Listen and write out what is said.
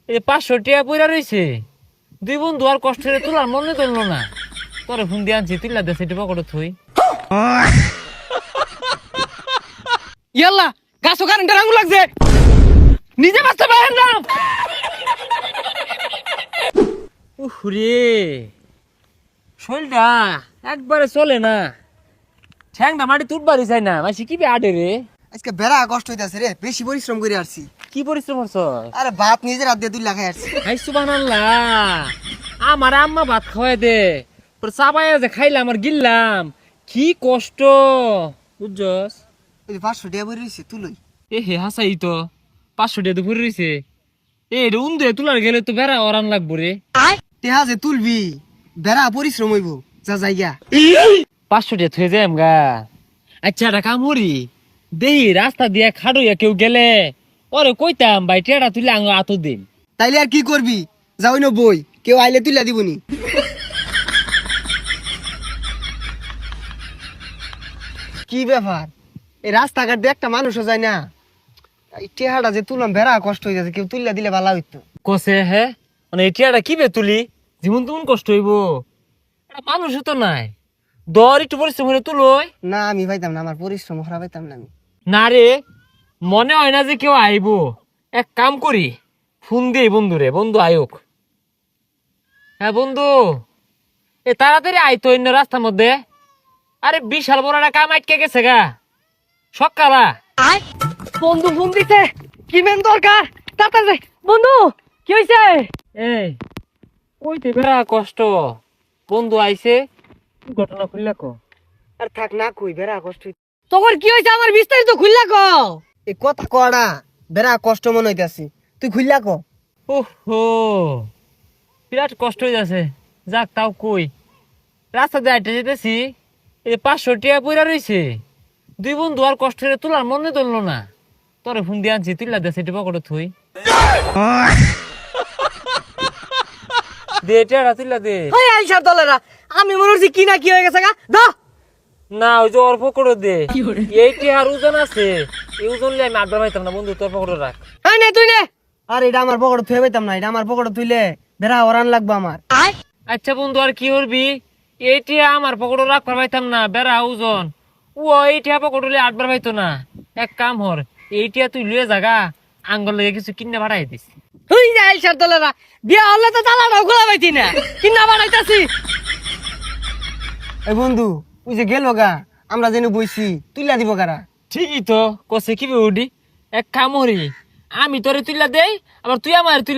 এই 500 টাকা পয়রা রইছে। দুই বন্ধু আর কষ্ট করে তোলার মনে ধরলো না। তোরে ফোন দিয়ে আনছি, তুইলা দে সেটা পকেটে থুই। ইয়াল্লা গাছও কারেন্টের আঙুল লাগছে, নিজে বাঁচতে পারেন না। উহরে, শরীরটা একবারে চলে না, ঠ্যাংটা মাটি তুটবারই চাই না। মাসি কি আডে রে? আজকে বেড়া কষ্ট হইতাছে রে, বেশি পরিশ্রম করে আসছি। কি পরিশ্রম করছ? আরে বাপ নিজের হাত দিয়ে 2 লাখ আসছি। হাই সুবহানাল্লাহ, আমার আম্মা ভাত খাওয়াই দে, পরে চাবাইয়া যে খাইলাম আর গিললাম, কি কষ্ট বুঝছস? ওই 500 টাকা বই রইছে তুলই। এ হে হাসাই তো 500 টাকা তো ভরে রইছে। এ রে উন্দে তুলার গেলে তো বেড়া অরান লাগবো রে। টেহা যে তুলবি, বেড়া পরিশ্রম হইব, যা জায়গা। 500 টাকা থয়ে যাম গা। আচ্ছা একটা কাম করি, দেহি রাস্তা দিয়ে খাড়ইয়া কেউ গেলে ওরে কইতাম ভাই টেড়া তুলে আঙ আত দিন। তাইলে আর কি করবি, যাওই না বই, কেউ আইলে তুইলা দিবনি। কি ব্যাপার, এই রাস্তাঘাট দিয়ে একটা মানুষও যায় না। এই টেহাটা যে তুলাম বেড়া কষ্ট হয়ে যাচ্ছে, কেউ তুইলা দিলে ভালো হইতো। কসে হে মানে এই টেড়াটা কি বে তুলি, যেমন তেমন কষ্ট হইব, এটা মানুষও তো নাই। দর একটু পরিশ্রম করে তুলই না আমি পাইতাম না, আমার পরিশ্রম করা পাইতাম না আমি। না রে। মনে হয় না যে কেউ আইব। এক কাম করি, ফোন দিই বন্ধুরে, বন্ধু আয়োক। হ্যাঁ বন্ধু, এ তাড়াতাড়ি আইতো অন্য রাস্তার মধ্যে। আরে বিশাল বড় একটা কাম আটকে গেছে গা সকালা। বন্ধু ফোন দিছে, কি মেন দরকার, তাড়াতাড়ি বন্ধু কি হইছে? এই কইতে বেড়া কষ্ট, বন্ধু আইছে, কি ঘটনা খুললা কো। আর থাক না কই, বেড়া কষ্ট হইছে। তোর কি হইছে আমার বিস্তারিত খুললা কও। এই কথা কড়া, বেড়া কষ্ট মনে হইতাছি, তুই খুললা ক। ওহো, বিরাট কষ্ট হয়ে যাচ্ছে। যাক তাও কই, রাস্তা দিয়ে হাঁটে যেতেছি, এই 500 টাকা পয়রা রইছে। দুই বন্ধু আর কষ্ট করে তোলার মনে ধরলো না। তোরে ফোন দিয়ে আনছি, তুইলা দে সেটা পকেটে থুই। দে টেড়া তুইলা দে। ওই আইসার দলেরা, আমি মনে হচ্ছে কি না কি হয়ে গেছে গা দা। না ওই যে ওর পকেটে দে, এই টেহার ওজন আছে, এই ওজন লিয়ে আমি আড্ডা পাইতাম না। বন্ধু তোর পকেটে রাখ। এই নে তুই নে। আর এটা আমার পকেটে থুয়ে পাইতাম না, এটা আমার পকেটে থুইলে বেড়া ওরান লাগবে আমার। আচ্ছা বন্ধু আর কি করবি, এইটা আমার পকেটে রাখবার পাইতাম না, বেড়া ওজন। ও এইটা পকেটে লিয়ে আটবার পাইতো না। এক কাম হর, এইটা তুই লিয়ে জাগা, আঙ্গল লেগে কিছু কিনে বাড়াই দিস। ওই যে আইসার দলেরা, বিয়া হলে তো তালাটাও খোলা পাইতি না, কি না বানাইতাছি। এই বন্ধু ওই যে গেল গা, আমরা যেন বইছি তুইলা দিব কারা। ঠিকই তো কছে কি উডি। এক কাম হরি, আমি তোরে তুইলা দেই, আবার তুই আমার